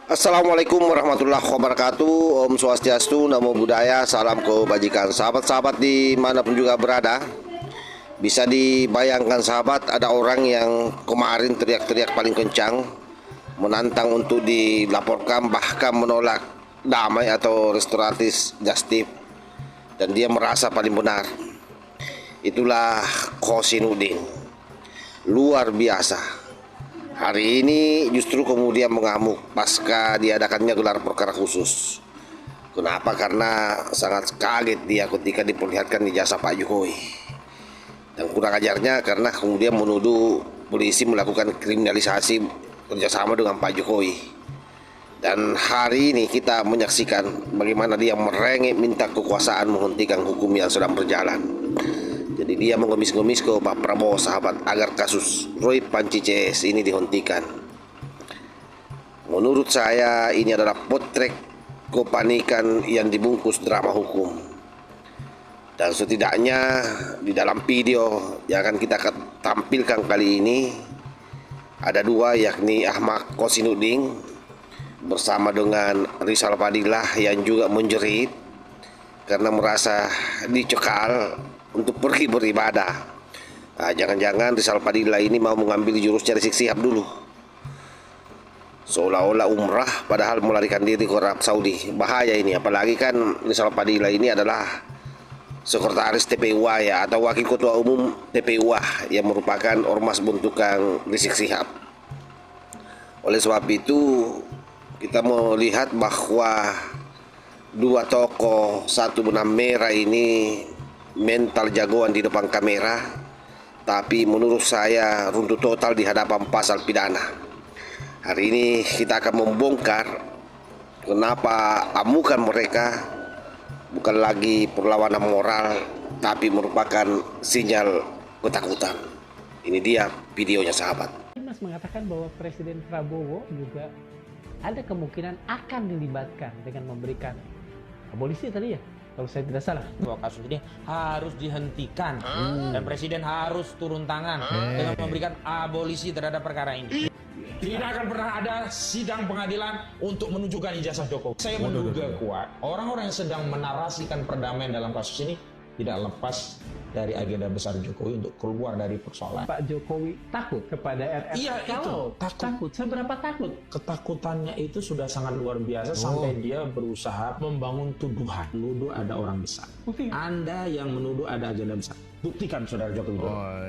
Assalamualaikum warahmatullahi wabarakatuh. Om Swastiastu, Namo Buddhaya, salam kebajikan. Sahabat-sahabat dimanapun juga berada, bisa dibayangkan sahabat, ada orang yang kemarin teriak-teriak paling kencang, menantang untuk dilaporkan, bahkan menolak damai atau restoratif justice, dan dia merasa paling benar. Itulah Kosinudin. Luar biasa. Hari ini justru kemudian mengamuk pasca diadakannya gelar perkara khusus. Kenapa? Karena sangat kaget dia ketika diperlihatkan di jasa Pak Jokowi. Dan kurang ajarnya karena kemudian menuduh polisi melakukan kriminalisasi kerjasama dengan Pak Jokowi. Dan hari ini kita menyaksikan bagaimana dia merengek minta kekuasaan menghentikan hukum yang sedang berjalan. Jadi dia mengemis-ngemis ke Pak Prabowo sahabat agar kasus Roy Panci CS ini dihentikan. Menurut saya ini adalah potret kepanikan yang dibungkus drama hukum. Dan setidaknya di dalam video yang akan kita tampilkan kali ini ada dua, yakni Ahmad Kosinudin bersama dengan Rizal Padillah yang juga menjerit karena merasa dicekal untuk pergi beribadah. Nah, jangan-jangan Rizal Padillah ini mau mengambil jurusnya Rizik Sihab dulu, seolah-olah umrah padahal melarikan diri ke Arab Saudi. Bahaya ini, apalagi kan Rizal Padillah ini adalah sekretaris TPUA ya, atau wakil ketua umum TPUA yang merupakan ormas bentukan Rizik Sihab. Oleh sebab itu kita melihat bahwa dua tokoh satu benang merah ini mental jagoan di depan kamera, tapi menurut saya runtuh total di hadapan pasal pidana. Hari ini kita akan membongkar kenapa amukan mereka bukan lagi perlawanan moral, tapi merupakan sinyal ketakutan. Ini dia videonya sahabat. Mas mengatakan bahwa Presiden Prabowo juga ada kemungkinan akan dilibatkan dengan memberikan abolisi tadi ya, kalau saya tidak salah. Bahwa kasus ini harus dihentikan dan Presiden harus turun tangan dengan memberikan abolisi terhadap perkara ini. Tidak akan pernah ada sidang pengadilan untuk menunjukkan ijazah Jokowi. Saya menduga kuat orang-orang yang sedang menarasikan perdamaian dalam kasus ini tidak lepas dari agenda besar Jokowi untuk keluar dari persoalan. Pak Jokowi takut kepada RR. Iya, kalau itu takut, seberapa takut? Ketakutannya itu sudah sangat luar biasa sampai dia berusaha membangun tuduhan. Menuduh ada orang besar. Anda yang menuduh ada agenda besar. Buktikan saudara Jokowi.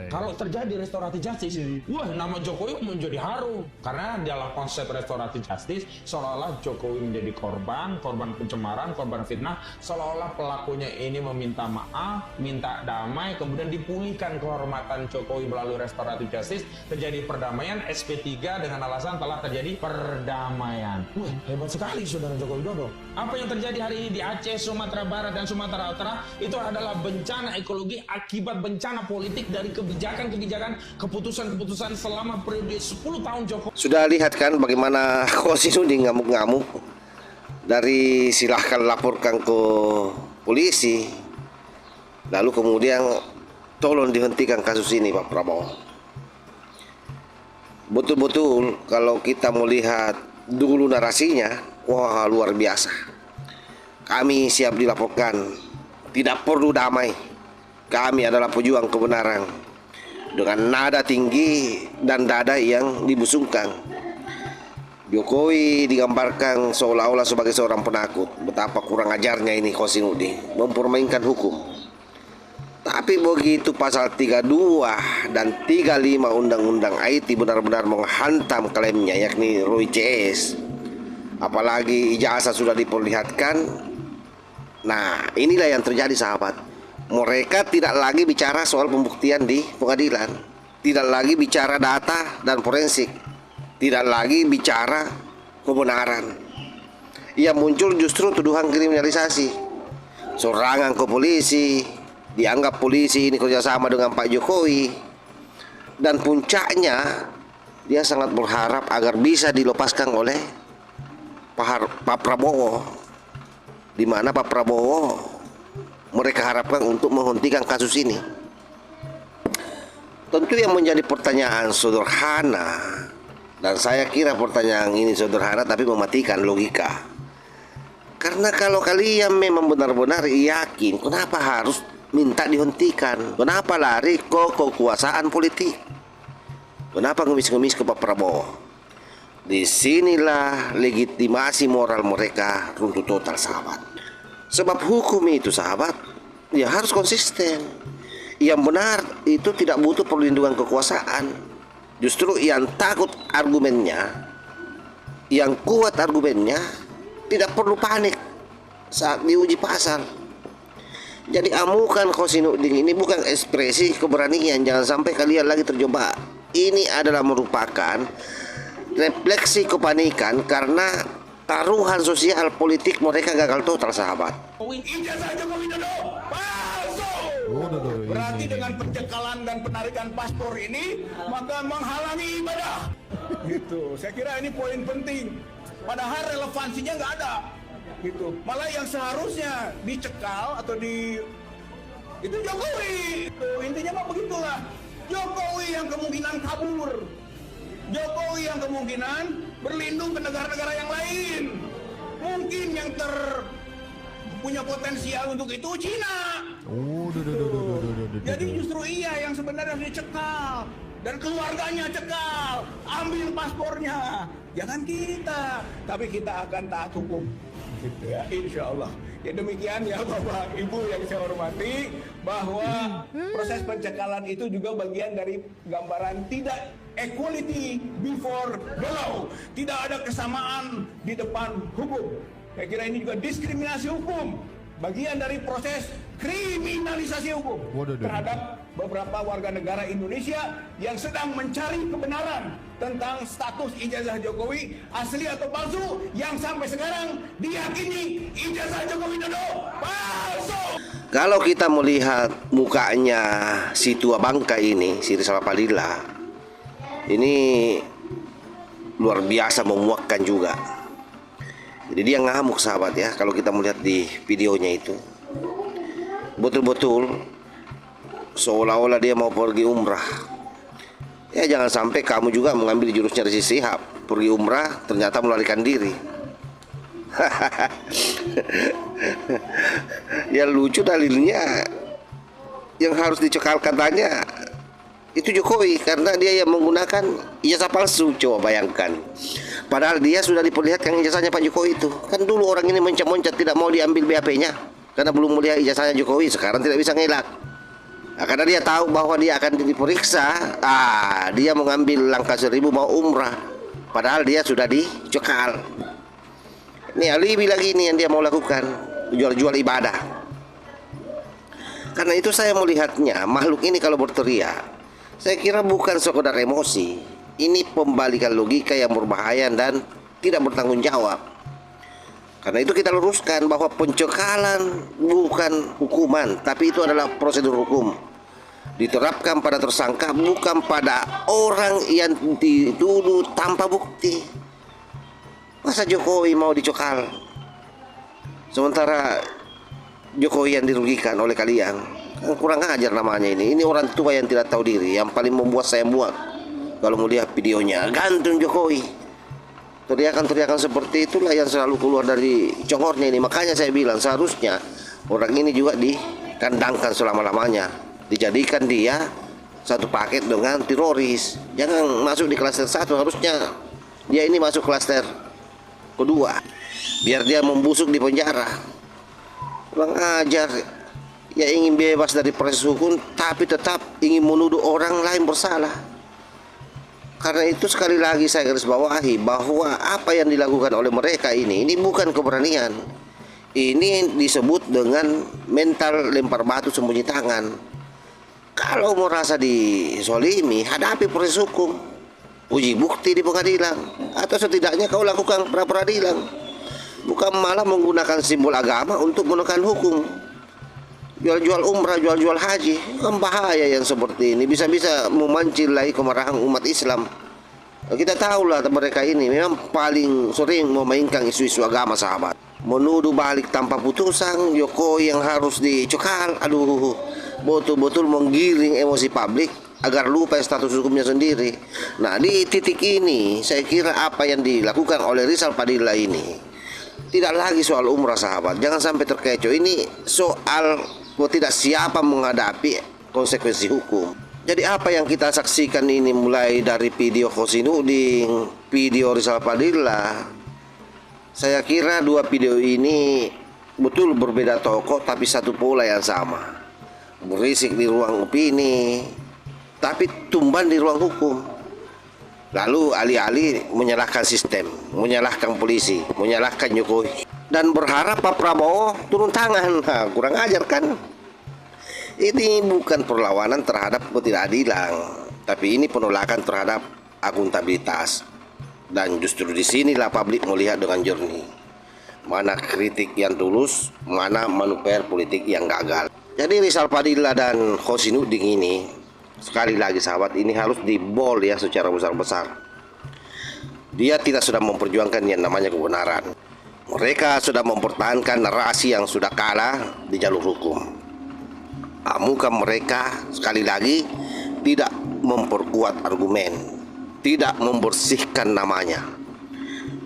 Kalau terjadi restoratif justice, wah nama Jokowi menjadi harum. Karena dalam konsep restoratif justice, seolah-olah Jokowi menjadi korban pencemaran, korban fitnah. Seolah-olah pelakunya ini meminta maaf, minta damai, kemudian dipulihkan kehormatan Jokowi melalui restoratif justice. Terjadi perdamaian, SP3 dengan alasan telah terjadi perdamaian. Wah, hebat sekali saudara Jokowi Dodo. Apa yang terjadi hari ini di Aceh, Sumatera Barat, dan Sumatera Utara itu adalah bencana ekologi akibat bencana politik dari kebijakan-kebijakan, keputusan-keputusan selama periode 10 tahun Jokowi. Sudah lihat kan bagaimana Kosinudin ngamuk-ngamuk, dari silahkan laporkan ke polisi, lalu kemudian tolong dihentikan kasus ini Pak Prabowo. Betul-betul kalau kita melihat dulu narasinya, wah luar biasa. Kami siap dilaporkan, tidak perlu damai, kami adalah pejuang kebenaran, dengan nada tinggi dan dada yang dibusungkan. Jokowi digambarkan seolah-olah sebagai seorang penakut. Betapa kurang ajarnya ini Kosinudin, mempermainkan hukum. Tapi begitu pasal 32 dan 35 Undang-Undang IT benar-benar menghantam klaimnya, yakni Roy CS, apalagi ijazah sudah diperlihatkan. Nah, inilah yang terjadi sahabat. Mereka tidak lagi bicara soal pembuktian di pengadilan, tidak lagi bicara data dan forensik, tidak lagi bicara kebenaran. Yang muncul justru tuduhan kriminalisasi, serangan ke polisi, dianggap polisi ini kerjasama dengan Pak Jokowi. Dan puncaknya dia sangat berharap agar bisa dilepaskan oleh Pak Prabowo, di mana Pak Prabowo mereka harapkan untuk menghentikan kasus ini. Tentu yang menjadi pertanyaan sederhana, Dan saya kira pertanyaan ini sederhana tapi mematikan logika. Karena kalau kalian memang benar-benar yakin, kenapa harus minta dihentikan? Kenapa lari ke kekuasaan politik? Kenapa ngemis-ngemis ke Pak Prabowo? Disinilah legitimasi moral mereka runtuh total, sahabat. Sebab hukum itu, sahabat, ya harus konsisten. Yang benar itu tidak butuh perlindungan kekuasaan. Justru yang takut argumennya, yang kuat argumennya, tidak perlu panik saat diuji pasar. Jadi amukan Kosinudin ini bukan ekspresi keberanian. Jangan sampai kalian lagi terjebak. Ini adalah merupakan refleksi kepanikan karena taruhan sosial politik mereka gagal total, sahabat. Ijazah Joko Widodo palsu. Berarti dengan pencekalan dan penarikan paspor ini maka menghalangi ibadah. Gitu. Saya kira ini poin penting. Padahal relevansinya nggak ada. Gitu. Malah yang seharusnya dicekal atau itu Jokowi. Itu intinya mah begitulah. Jokowi yang kemungkinan kabur. Jokowi yang kemungkinan berlindung ke negara-negara yang lain. Mungkin yang punya potensial untuk itu Cina. Jadi justru ia yang sebenarnya harus dicekal dan keluarganya cekal, ambil paspornya. Jangan kita, tapi kita akan taat hukum. Gitu ya, insya Allah. Ya demikian ya Bapak Ibu yang saya hormati, bahwa proses pencekalan itu juga bagian dari gambaran tidak equality before the law. Tidak ada kesamaan di depan hukum. Saya kira ini juga diskriminasi hukum, bagian dari proses kriminalisasi hukum terhadap beberapa warga negara Indonesia yang sedang mencari kebenaran tentang status ijazah Jokowi asli atau palsu, yang sampai sekarang diyakini ijazah Jokowi Widodo palsu. Kalau kita melihat mukanya si tua bangka ini, si Rizal Padilla, ini luar biasa memuakkan juga. Jadi dia ngamuk, sahabat ya. Kalau kita melihat di videonya itu, betul-betul seolah-olah dia mau pergi umrah. Ya jangan sampai kamu juga mengambil jurusnya Rizik Syihab, pergi umrah ternyata melarikan diri. Ya lucu dalilnya. Yang harus dicekal katanya itu Jokowi karena dia yang menggunakan ijazah palsu. Coba bayangkan. Padahal dia sudah diperlihatkan ijazahnya Pak Jokowi itu. Kan dulu orang ini mencet-mencet tidak mau diambil BAP-nya karena belum melihat ijazahnya Jokowi. Sekarang tidak bisa ngelak. Nah, karena dia tahu bahwa dia akan diperiksa, dia mengambil langkah 1000 mau umrah. Padahal dia sudah dicekal. Ini alibi lagi ini yang dia mau lakukan, jual-jual ibadah. Karena itu saya melihatnya makhluk ini kalau berteriak, saya kira bukan sekedar emosi. Ini pembalikan logika yang berbahaya dan tidak bertanggung jawab. Karena itu kita luruskan bahwa pencekalan bukan hukuman, tapi itu adalah prosedur hukum. Diterapkan pada tersangka, bukan pada orang yang dituduh tanpa bukti. Masa Jokowi mau dicekal, sementara Jokowi yang dirugikan oleh kalian? Kurang ajar namanya ini. Ini orang tua yang tidak tahu diri, yang paling membuat saya muak. Kalau melihat videonya, gantung Jokowi. Teriakan-teriakan seperti itulah yang selalu keluar dari congornya ini. Makanya saya bilang seharusnya orang ini juga dikandangkan selama-lamanya. Dijadikan dia satu paket dengan teroris. Jangan masuk di klaster 1, harusnya dia ini masuk klaster kedua. Biar dia membusuk di penjara. Kurang ajar. Ya ingin bebas dari proses hukum, tapi tetap ingin menuduh orang lain bersalah. Karena itu sekali lagi saya garis bawahi bahwa apa yang dilakukan oleh mereka ini bukan keberanian. Ini disebut dengan mental lempar batu sembunyi tangan. Kalau merasa disolimi, hadapi proses hukum, uji bukti di pengadilan, atau setidaknya kau lakukan pra peradilan. Bukan malah menggunakan simbol agama untuk menekan hukum. Jual-jual umrah, jual-jual haji, kan bahaya yang seperti ini. Bisa-bisa memancing lagi kemarahan umat Islam. Kita tahulah mereka ini memang paling sering memainkan isu-isu agama, sahabat. Menuduh balik tanpa putusan, Jokowi yang harus dicekal. Aduh, betul-betul menggiring emosi publik agar lupa status hukumnya sendiri. Nah, di titik ini saya kira apa yang dilakukan oleh Rizal Padilla ini tidak lagi soal umrah, sahabat. Jangan sampai terkecoh. Ini soal tidak siapa menghadapi konsekuensi hukum. Jadi apa yang kita saksikan ini mulai dari video Khosinudin, video Rizal Padilla, saya kira dua video ini betul berbeda tokoh tapi satu pola yang sama. Berisik di ruang opini, tapi tumban di ruang hukum. Lalu alih-alih menyalahkan sistem, menyalahkan polisi, menyalahkan Jokowi, dan berharap Pak Prabowo turun tangan. Nah, kurang ajar kan? Ini bukan perlawanan terhadap ketidakadilan, tapi ini penolakan terhadap akuntabilitas. Dan justru disinilah publik melihat dengan jernih mana kritik yang tulus, mana manuver politik yang gagal. Jadi Rizal Padilla dan Khosinudin ini, sekali lagi sahabat, ini harus dibol ya secara besar-besar. Dia tidak sudah memperjuangkan yang namanya kebenaran. Mereka sudah mempertahankan narasi yang sudah kalah di jalur hukum. Muka mereka sekali lagi tidak memperkuat argumen, tidak membersihkan namanya,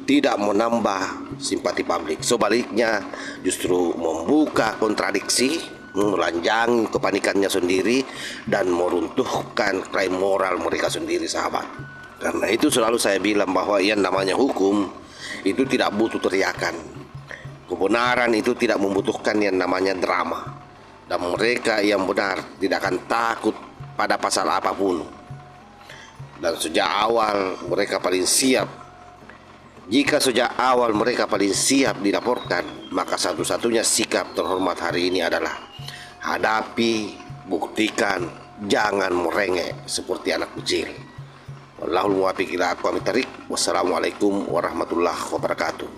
tidak menambah simpati publik. Sebaliknya justru membuka kontradiksi, melanjangi kepanikannya sendiri, dan meruntuhkan klaim moral mereka sendiri, sahabat. Karena itu selalu saya bilang bahwa yang namanya hukum itu tidak butuh teriakan. Kebenaran itu tidak membutuhkan yang namanya drama. Dan mereka yang benar tidak akan takut pada pasal apapun. Dan sejak awal mereka paling siap. Jika sejak awal mereka paling siap dilaporkan, maka satu-satunya sikap terhormat hari ini adalah hadapi, buktikan, jangan merengek seperti anak kecil. Wallahul muwaffiq ila aqwamit thoriq. Wassalamualaikum warahmatullahi wabarakatuh.